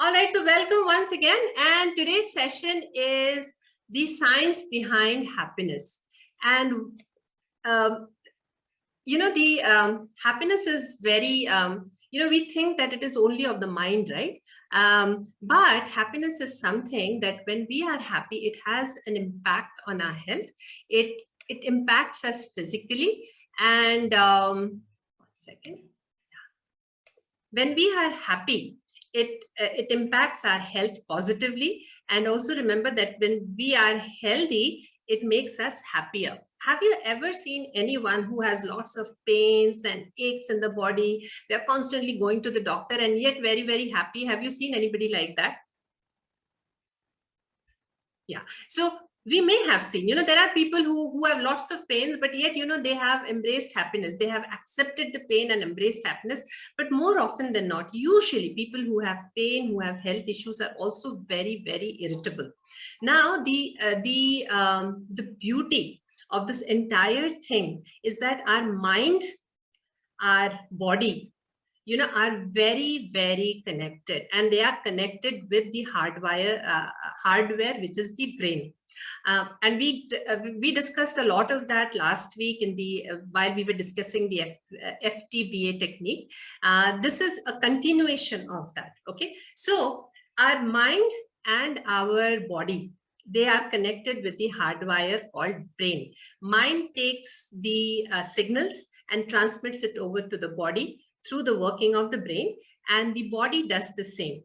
All right, so welcome once again. And today's session is the science behind happiness. And, the happiness is very, we think that it is only of the mind, right? But happiness is something that when we are happy, it has an impact on our health. It impacts us physically. And 1 second. When we are happy, it impacts our health positively. And also remember that when we are healthy, it makes us happier. Have you ever seen anyone who has lots of pains and aches in the body? They're constantly going to the doctor and yet very, very happy. Have you seen anybody like that? Yeah. So we may have seen, there are people who have lots of pains, but yet, they have embraced happiness. They have accepted the pain and embraced happiness. But more often than not, usually people who have pain, who have health issues are also very, very irritable. Now, the beauty of this entire thing is that our mind, our body, are very, very connected, and they are connected with the hardware, which is the brain. And we discussed a lot of that last week in the while we were discussing the FTBA technique. This is a continuation of that. Okay, so our mind and our body, they are connected with the hardwire called brain. Mind takes the signals and transmits it over to the body through the working of the brain, and the body does the same,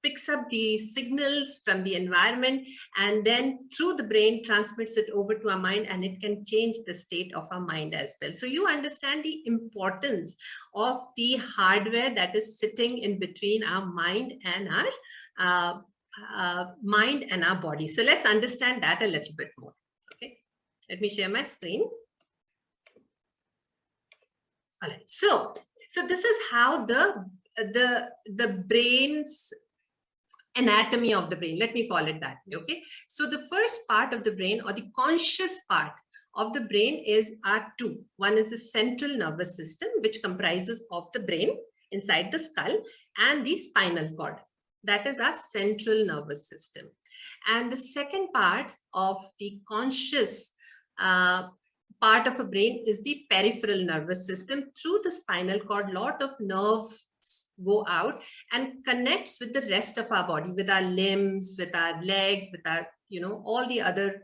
picks up the signals from the environment and then through the brain transmits it over to our mind, and it can change the state of our mind as well. So you understand the importance of the hardware that is sitting in between our mind and our body. So let's understand that a little bit more. Okay, let me share my screen. All right, so this is how the brain's anatomy of the brain, let me call it that. Okay, so the first part of the brain, or the conscious part of the brain, are two. One is the central nervous system, which comprises of the brain inside the skull, and the spinal cord. That is our central nervous system. And the second part of the conscious part of a brain is the peripheral nervous system. Through the spinal cord, lot of nerves go out and connects with the rest of our body, with our limbs, with our legs, with our, all the other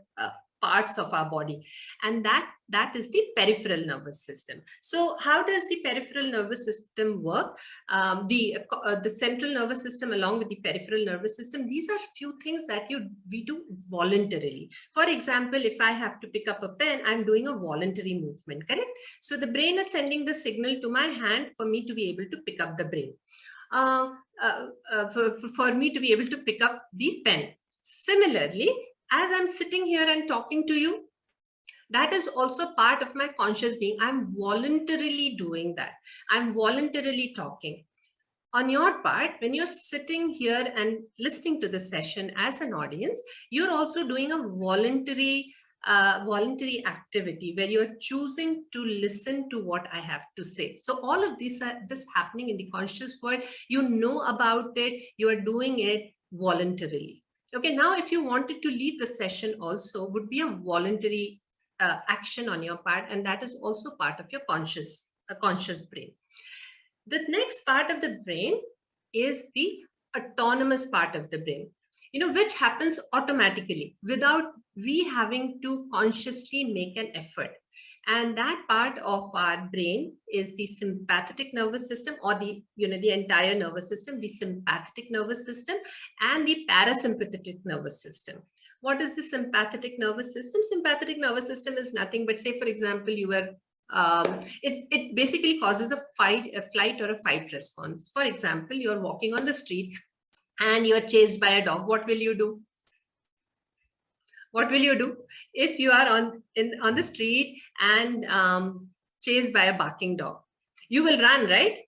parts of our body. And that is the peripheral nervous system. So how does the peripheral nervous system work? The central nervous system along with the peripheral nervous system, these are few things that we do voluntarily. For example, if I have to pick up a pen, I'm doing a voluntary movement, correct? So the brain is sending the signal to my hand for me to be able to pick up the brain. For me to be able to pick up the pen. Similarly, as I'm sitting here and talking to you, that is also part of my conscious being. I'm voluntarily doing that. I'm voluntarily talking. On your part, when you're sitting here and listening to the session as an audience, you're also doing a voluntary activity where you're choosing to listen to what I have to say. So all of this happening in the conscious world, you know about it, you are doing it voluntarily. Okay, now if you wanted to leave the session also, would be a voluntary action on your part, and that is also part of your conscious brain. The next part of the brain is the autonomous part of the brain, which happens automatically without we having to consciously make an effort. And that part of our brain is the sympathetic nervous system, or the entire nervous system, the sympathetic nervous system, and the parasympathetic nervous system. What is the sympathetic nervous system? Sympathetic nervous system is nothing but, say, for example, you were it basically causes a flight or a fight response. For example, you're walking on the street and you're chased by a dog. What will you do? What will you do if you are on the street and chased by a barking dog? You will run, right?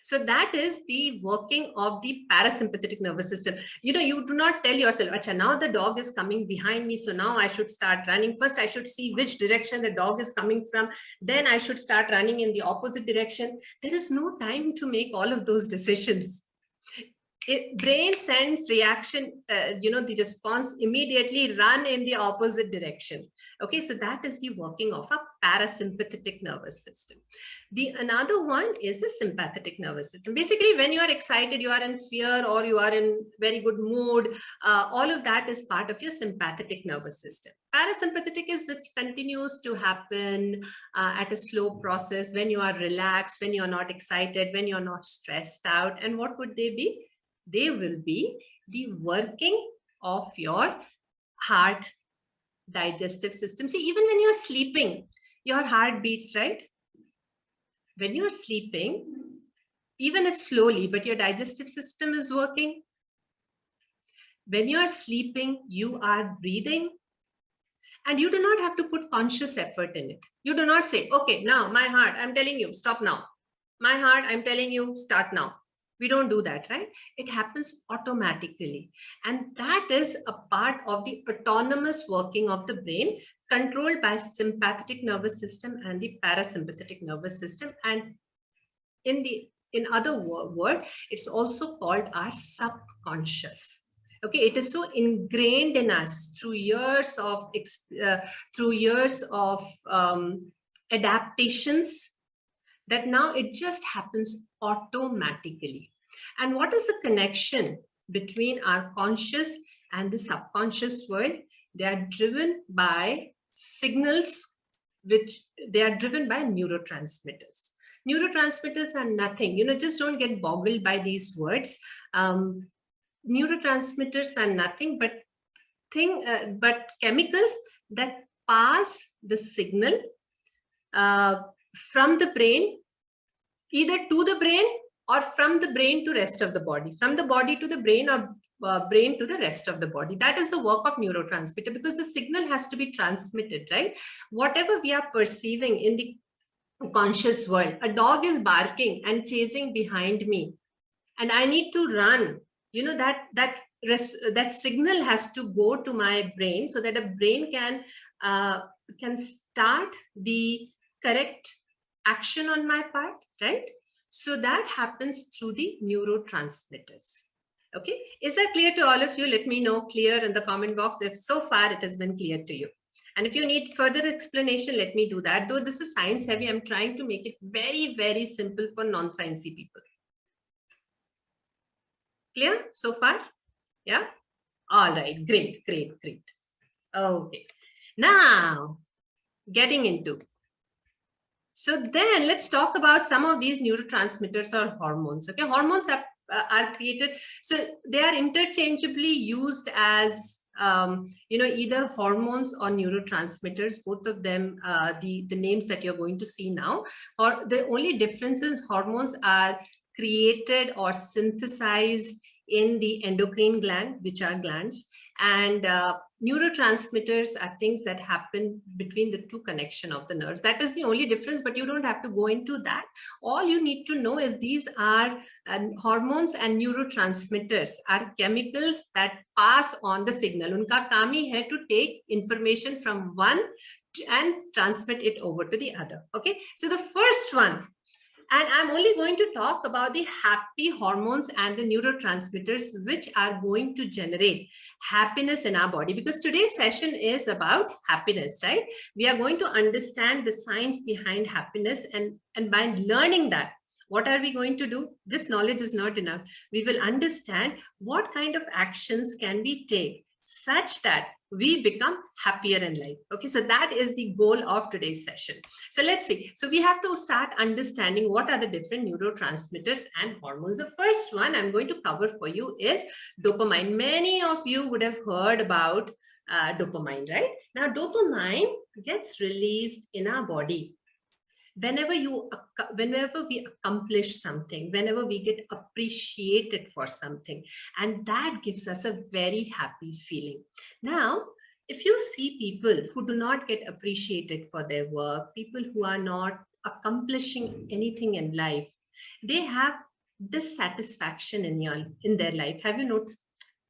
So that is the working of the parasympathetic nervous system. You do not tell yourself, Acha, now the dog is coming behind me, so now I should start running. First, I should see which direction the dog is coming from. Then I should start running in the opposite direction. There is no time to make all of those decisions. Brain sends reaction, the response immediately run in the opposite direction. Okay, so that is the working of a parasympathetic nervous system. The another one is the sympathetic nervous system. Basically, when you are excited, you are in fear, or you are in very good mood, all of that is part of your sympathetic nervous system. Parasympathetic is which continues to happen at a slow process when you are relaxed, when you are not excited, when you are not stressed out. And what would they be? They will be the working of your heart, digestive system. See, even when you're sleeping, your heart beats, right? When you're sleeping, even if slowly, but your digestive system is working. When you're sleeping, you are breathing, and you do not have to put conscious effort in it. You do not say, okay, now my heart, I'm telling you, stop now. My heart, I'm telling you, start now. We don't do that, right? It happens automatically. And that is a part of the autonomous working of the brain, controlled by sympathetic nervous system and the parasympathetic nervous system. And in other word, it's also called our subconscious. Okay, it is so ingrained in us through years of adaptations, that now it just happens automatically. And what is the connection between our conscious and the subconscious world? They are driven by signals, which they are driven by neurotransmitters. Neurotransmitters are nothing, just don't get boggled by these words. Neurotransmitters are nothing but chemicals that pass the signal from the brain, either to the brain or from the brain to rest of the body, from the body to the brain, or brain to the rest of the body. That is the work of neurotransmitter, because the signal has to be transmitted, right? Whatever we are perceiving in the conscious world, a dog is barking and chasing behind me, and I need to run. That signal has to go to my brain, so that a brain can start the correct action on my part, right? So that happens through the neurotransmitters. Okay, is that clear to all of you? Let me know clear in the comment box if so far it has been clear to you. And if you need further explanation, let me do that. Though this is science heavy, I'm trying to make it very, very simple for non-sciencey people. Clear so far? Yeah? All right, great. Okay, now getting into. So then let's talk about some of these neurotransmitters or hormones. Okay, hormones are created. So they are interchangeably used as, either hormones or neurotransmitters, both of them, the names that you're going to see now. Or the only difference is hormones are created or synthesized in the endocrine gland, which are glands, and neurotransmitters are things that happen between the two connection of the nerves. That is the only difference, but you don't have to go into that. All you need to know is these are hormones and neurotransmitters are chemicals that pass on the signal. Unka kaam hi hai to take information from one and transmit it over to the other. Okay, so the first one, and I'm only going to talk about the happy hormones and the neurotransmitters which are going to generate happiness in our body, because today's session is about happiness, right? We are going to understand the science behind happiness, and by learning that, what are we going to do? This knowledge is not enough. We will understand what kind of actions can we take such that we become happier in life. Okay, so that is the goal of today's session. So let's see. So we have to start understanding what are the different neurotransmitters and hormones. The first one I'm going to cover for you is dopamine. Many of you would have heard about dopamine, right? Now, dopamine gets released in our body whenever we accomplish something, whenever we get appreciated for something, and that gives us a very happy feeling. Now, if you see people who do not get appreciated for their work, people who are not accomplishing anything in life, they have dissatisfaction in their life. Have you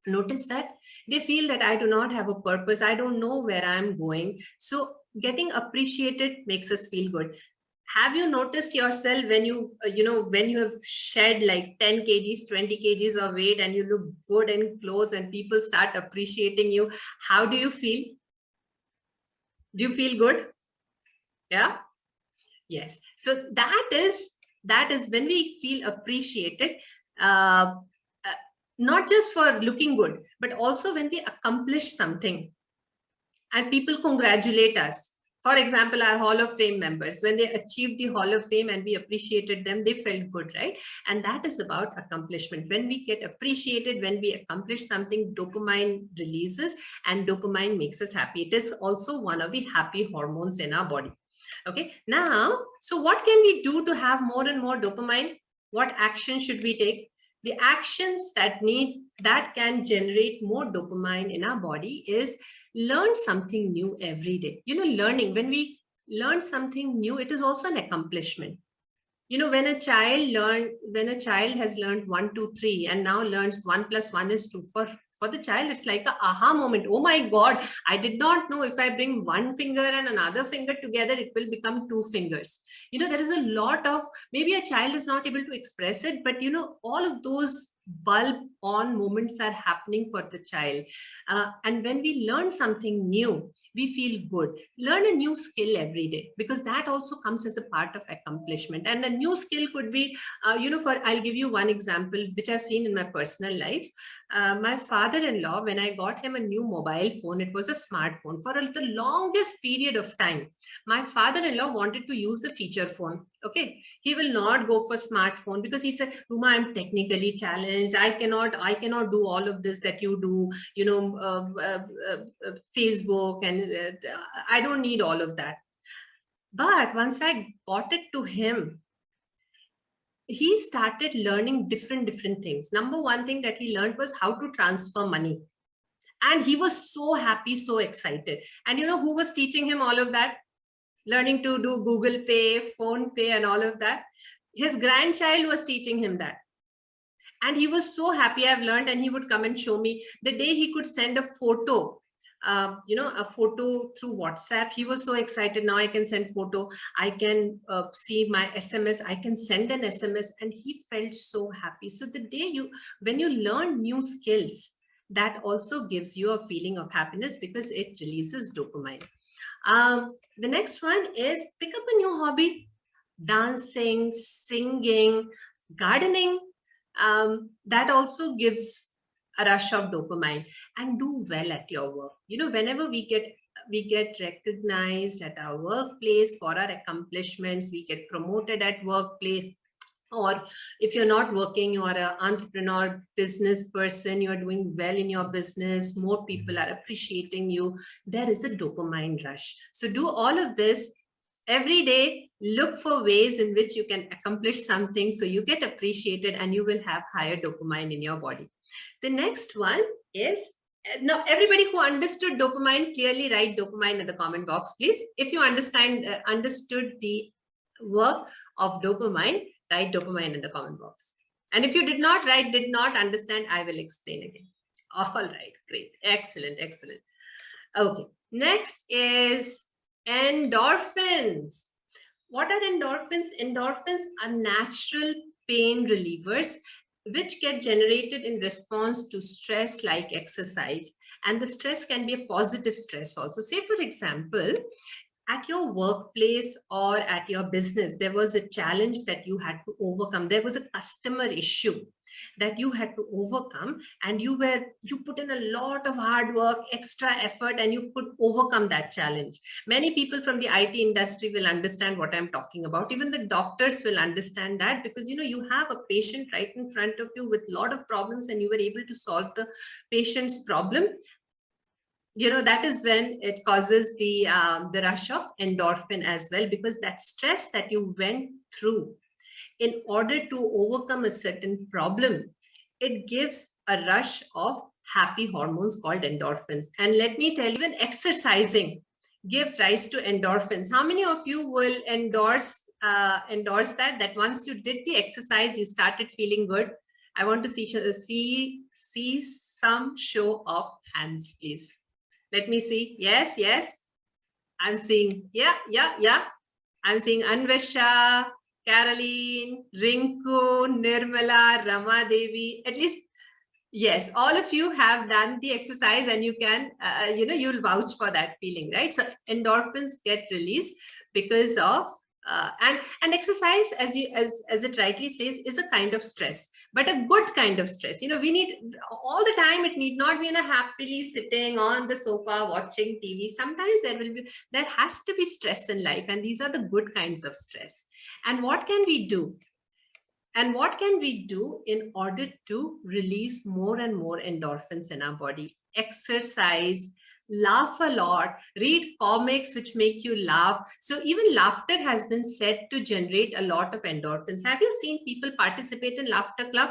noticed that? They feel that I do not have a purpose, I don't know where I'm going. So getting appreciated makes us feel good. Have you noticed yourself when when you have shed like 10 kgs, 20 kgs of weight and you look good in clothes and people start appreciating you? How do you feel? Do you feel good? Yeah. Yes. So that is when we feel appreciated, uh, uh, not just for looking good, but also when we accomplish something and people congratulate us. For example, our Hall of Fame members, when they achieved the Hall of Fame and we appreciated them, they felt good, right? And that is about accomplishment. When we get appreciated, when we accomplish something, dopamine releases and dopamine makes us happy. It is also one of the happy hormones in our body. Okay, now, so what can we do to have more and more dopamine? What action should we take? The actions that can generate more dopamine in our body is learn something new every day. Learning, when we learn something new, it is also an accomplishment. When a child has learned 1 2 3 and now learns 1 plus 1 is 2, for the child it's like a aha moment. Oh my god, I did not know if I bring one finger and another finger together it will become two fingers. There is a lot of, maybe a child is not able to express it, but all of those bulb on moments are happening for the child. And when we learn something new, we feel good. Learn a new skill every day, because that also comes as a part of accomplishment. And a new skill could be, I'll give you one example, which I've seen in my personal life. My father-in-law, when I got him a new mobile phone, it was a smartphone. For the longest period of time, my father-in-law wanted to use the feature phone. Okay, he will not go for smartphone because he said, Ruma, I'm technically challenged. I cannot do all of this that you do, Facebook, and I don't need all of that. But once I got it to him, he started learning different things. Number one thing that he learned was how to transfer money. And he was so happy, so excited. And who was teaching him all of that? Learning to do Google Pay, Phone Pay, and all of that. His grandchild was teaching him that. And he was so happy, I've learned, and he would come and show me. The day he could send a photo, a photo through WhatsApp, he was so excited. Now I can send photo, I can see my SMS, I can send an SMS, and he felt so happy. So the day when you learn new skills, that also gives you a feeling of happiness because it releases dopamine. The next one is pick up a new hobby, dancing, singing, gardening. That also gives a rush of dopamine. And do well at your work. Whenever we get recognized at our workplace for our accomplishments, we get promoted at workplace. Or if you're not working, you are an entrepreneur, business person, you're doing well in your business, more people are appreciating you, there is a dopamine rush. So do all of this every day. Look for ways in which you can accomplish something so you get appreciated and you will have higher dopamine in your body. The next one is, now everybody who understood dopamine, clearly write dopamine in the comment box, please. If you understood the work of dopamine, write dopamine in the comment box. And if you did not understand, I will explain again. All right, great. Excellent. Okay, next is endorphins. What are endorphins? Endorphins are natural pain relievers which get generated in response to stress like exercise. And the stress can be a positive stress also. Say, for example, at your workplace or at your business, there was a challenge that you had to overcome. There was a customer issue that you had to overcome, and you put in a lot of hard work, extra effort, and you could overcome that challenge. Many people from the IT industry will understand what I'm talking about. Even the doctors will understand that, because you have a patient right in front of you with a lot of problems, and you were able to solve the patient's problem. That is when it causes the rush of endorphin as well, because that stress that you went through in order to overcome a certain problem, it gives a rush of happy hormones called endorphins. And let me tell you, even exercising gives rise to endorphins. How many of you will endorse that once you did the exercise, you started feeling good? I want to see some show of hands, please. Let me see. Yes. I'm seeing. Yeah. I'm seeing Anvesha, Caroline, Rinku, Nirmala, Rama Devi. At least, yes, all of you have done the exercise, and you can, you'll vouch for that feeling, right? So endorphins get released because of and exercise, as it rightly says, is a kind of stress, but a good kind of stress. We need all the time. It need not be happily sitting on the sofa watching TV. Sometimes there has to be stress in life, and these are the good kinds of stress. And what can we do? And what can we do in order to release more and more endorphins in our body? Exercise, laugh a lot, read comics which make you laugh. So even laughter has been said to generate a lot of endorphins. Have you seen people participate in laughter club?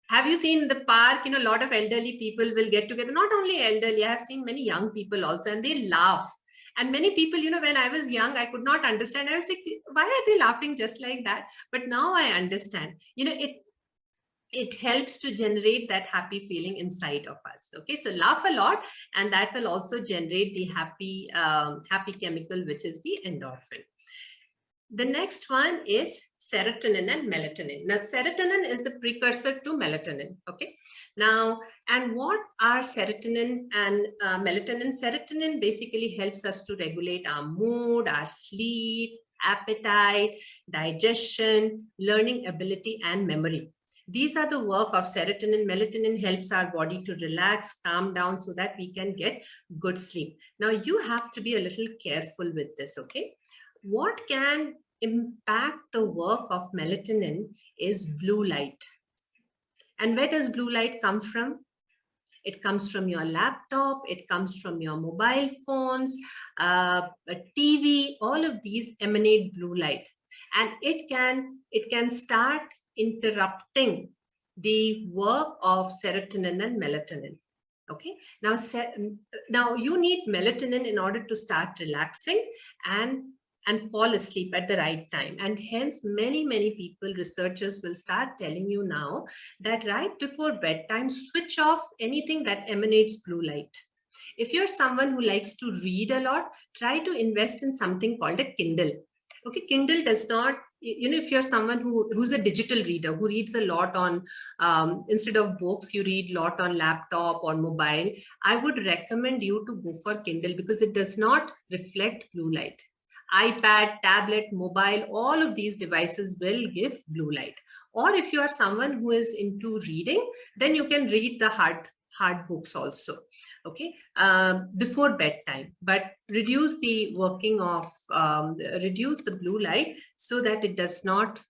Have you seen in the park, a lot of elderly people will get together, not only elderly, I have seen many young people also, and they laugh. And many people, when I was young, I could not understand. I was like, why are they laughing just like that? But now I understand, it helps to generate that happy feeling inside of us. Okay, so laugh a lot, and that will also generate the happy chemical, which is the endorphin. The next one is serotonin and melatonin. Now, serotonin is the precursor to melatonin. Okay. Now, and what are serotonin and melatonin? Serotonin basically helps us to regulate our mood, our sleep, appetite, digestion, learning ability, and memory. These are the work of serotonin. Melatonin helps our body to relax, calm down, so that we can get good sleep. Now, you have to be a little careful with this, okay? What can impact the work of melatonin is blue light. And where does blue light come from? It comes from your laptop, it comes from your mobile phones, a TV. All of these emanate blue light, and it can start interrupting the work of serotonin and melatonin. Okay, now you need melatonin in order to start relaxing and fall asleep at the right time. And hence many people, researchers will start telling you now that right before bedtime, switch off anything that emanates blue light. If you're someone who likes to read a lot, try to invest in something called a Kindle. Okay, Kindle does not, if you're someone who's a digital reader, who reads a lot on, instead of books, you read a lot on laptop or mobile, I would recommend you to go for Kindle, because it does not reflect blue light. iPad, tablet, mobile, all of these devices will give blue light. Or if you are someone who is into reading, then you can read the hard books also, okay, before bedtime, but reduce the working of, reduce the blue light so that it does not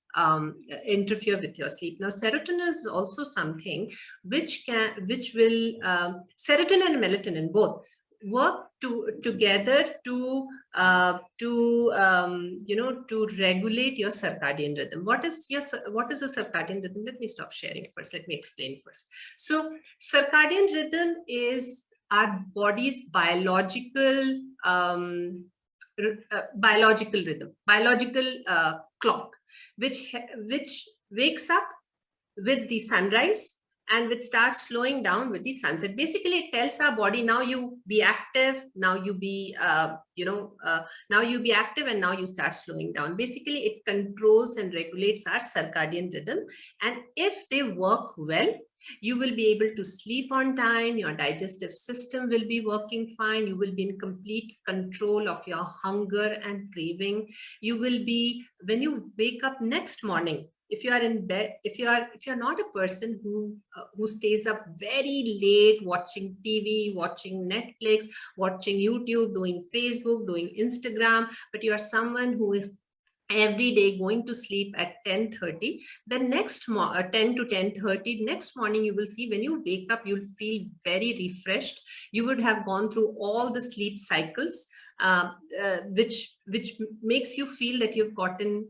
interfere with your sleep. Now, serotonin is also something which will, serotonin and melatonin both work together to regulate your circadian rhythm. What is a circadian rhythm? Let me stop sharing first. Let me explain first. So circadian rhythm is our body's biological rhythm, biological clock, which wakes up with the sunrise and which starts slowing down with the sunset. Basically, it tells our body, now you be active, now you be, now you be active, and now you start slowing down. Basically, it controls and regulates our circadian rhythm. And if they work well, you will be able to sleep on time, your digestive system will be working fine, you will be in complete control of your hunger and craving. You will be, when you wake up next morning, if you are in bed, if you're not a person who stays up very late watching TV, watching Netflix, watching YouTube, doing Facebook, doing Instagram, but you are someone who is every day going to sleep at 10:30, the next 10 to 10:30, next morning, you will see when you wake up, you'll feel very refreshed. You would have gone through all the sleep cycles, which makes you feel that you've gotten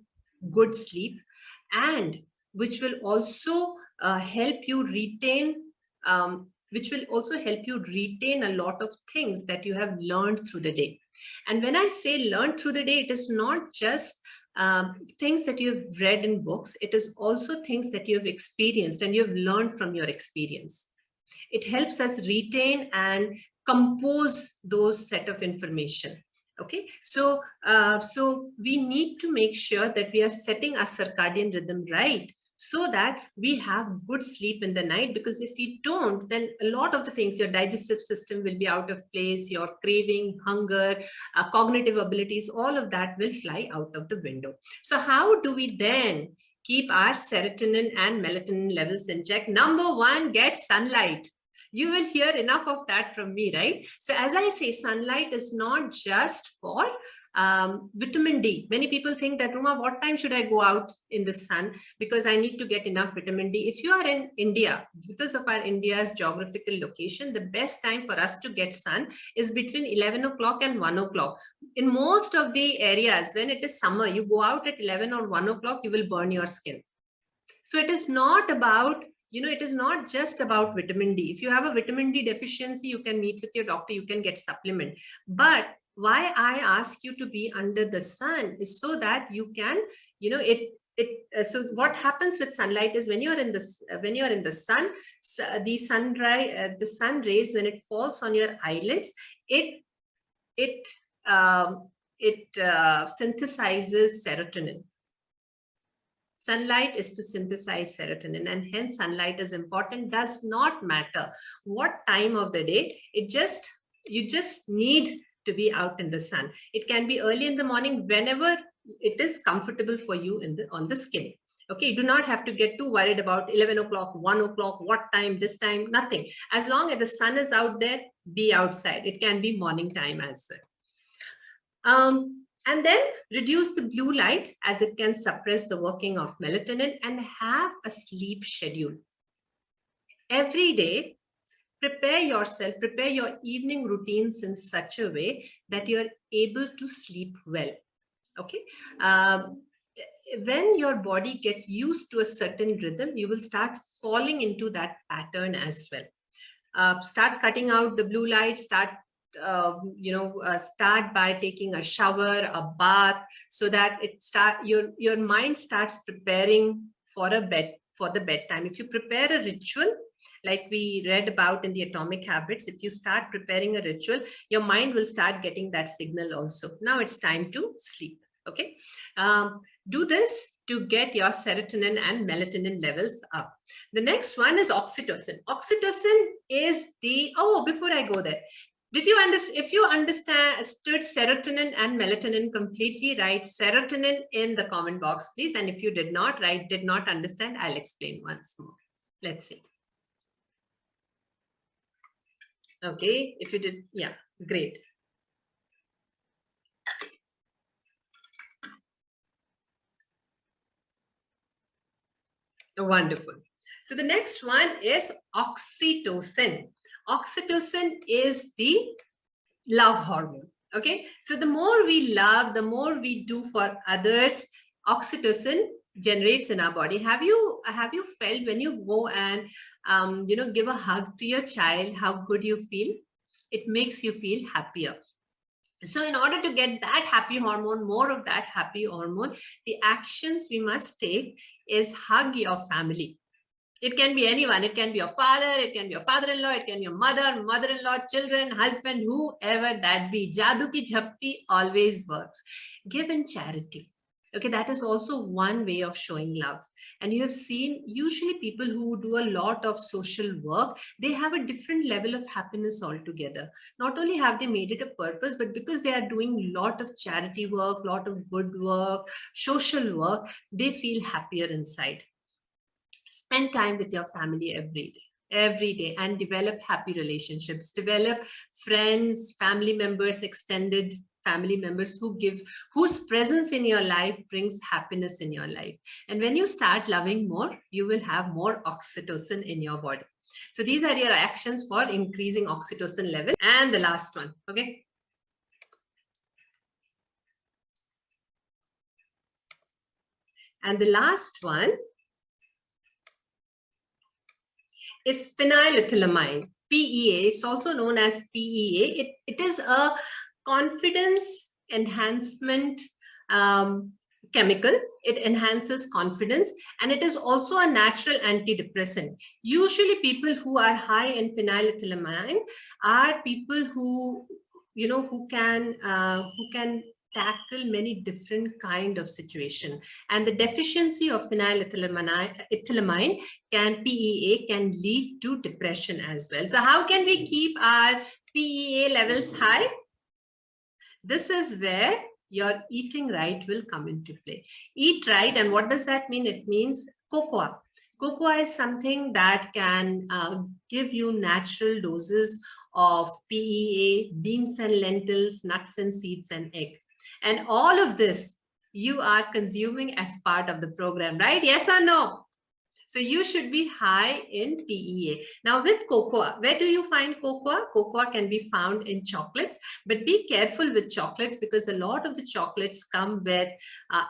good sleep, and which will also help you retain a lot of things that you have learned through the day. And when I say learn through the day, it is not just things that you have read in books. It is also things that you have experienced and you have learned from your experience. It helps us retain and compose those set of information. Okay, so so we need to make sure that we are setting our circadian rhythm right, so that we have good sleep in the night. Because if we don't, then a lot of the things, your digestive system will be out of place, your craving, hunger, cognitive abilities, all of that will fly out of the window. So how do we then keep our serotonin and melatonin levels in check? Number one, get sunlight. You will hear enough of that from me, right? So as I say, sunlight is not just for vitamin D. Many people think that, Ruma, what time should I go out in the sun? Because I need to get enough vitamin D. If you are in India, because of our India's geographical location, the best time for us to get sun is between 11 o'clock and 1 o'clock. In most of the areas, when it is summer, you go out at 11 or 1 o'clock, you will burn your skin. So it is not about, it is not just about vitamin D. If you have a vitamin D deficiency, you can meet with your doctor, you can get supplement. But why I ask you to be under the sun is so that you can, so what happens with sunlight is when you're in the sun, the sun rays, when it falls on your eyelids, it synthesizes serotonin. Sunlight is to synthesize serotonin, and hence sunlight is important. Does not matter what time of the day. You just need to be out in the sun. It can be early in the morning, whenever it is comfortable for you on the skin. Okay, you do not have to get too worried about 11 o'clock, 1 o'clock, what time, this time, nothing. As long as the sun is out there, be outside. It can be morning time as well. And then reduce the blue light, as it can suppress the working of melatonin, and have a sleep schedule. Every day, prepare your evening routines in such a way that you're able to sleep well. Okay. When your body gets used to a certain rhythm, you will start falling into that pattern as well. Start cutting out the blue light, start by taking a shower, a bath, so that your mind starts preparing for the bedtime. If you prepare a ritual, like we read about in the Atomic Habits, if you start preparing a ritual, your mind will start getting that signal also. Now it's time to sleep. Okay. Do this to get your serotonin and melatonin levels up. The next one is oxytocin. Oxytocin is before I go there, did you understand? If you understood serotonin and melatonin completely, write serotonin in the comment box, please. And if you did not write, did not understand, I'll explain once more. Let's see. Okay, if you did, yeah, great. Wonderful. So the next one is oxytocin. Oxytocin is the love hormone. Okay, so the more we love, the more we do for others, oxytocin generates in our body. Have you felt when you go and give a hug to your child, how good you feel? It makes you feel happier. So in order to get that happy hormone, more of that happy hormone, the actions we must take is hug your family. It can be anyone. It can be your father, it can be your father-in-law, it can be your mother, mother-in-law, children, husband, whoever that be. Jadoo ki jhappi always works. Give in charity. Okay, that is also one way of showing love. And you have seen, usually people who do a lot of social work, they have a different level of happiness altogether. Not only have they made it a purpose, but because they are doing a lot of charity work, lot of good work, social work, they feel happier inside. Spend time with your family every day, and develop happy relationships. Develop friends, family members, extended family members whose presence in your life brings happiness in your life. And when you start loving more, you will have more oxytocin in your body. So these are your actions for increasing oxytocin level. And the last one, okay? And the last one is phenylethylamine, PEA. It's also known as PEA. It is a confidence enhancement chemical. It enhances confidence, and it is also a natural antidepressant. Usually people who are high in phenylethylamine are people who who can tackle many different kind of situation. And the deficiency of phenylethylamine PEA can lead to depression as well. So how can we keep our PEA levels high? This is where your eating right will come into play. Eat right, and what does that mean? It means cocoa. Cocoa is something that can give you natural doses of PEA, beans and lentils, nuts and seeds, and egg. And all of this you are consuming as part of the program, right? Yes or no? So you should be high in PEA. Now with cocoa, where do you find cocoa? Cocoa can be found in chocolates, but be careful with chocolates because a lot of the chocolates come with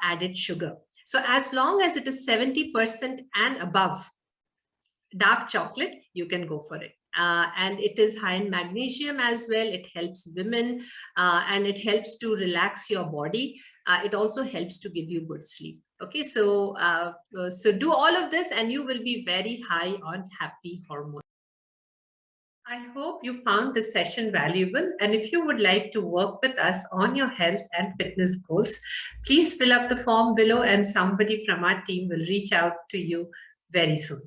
added sugar. So as long as it is 70% and above dark chocolate, you can go for it. And it is high in magnesium as well. It helps women and it helps to relax your body. It also helps to give you good sleep. Okay, so do all of this and you will be very high on happy hormones. I hope you found this session valuable. And if you would like to work with us on your health and fitness goals, please fill up the form below and somebody from our team will reach out to you very soon.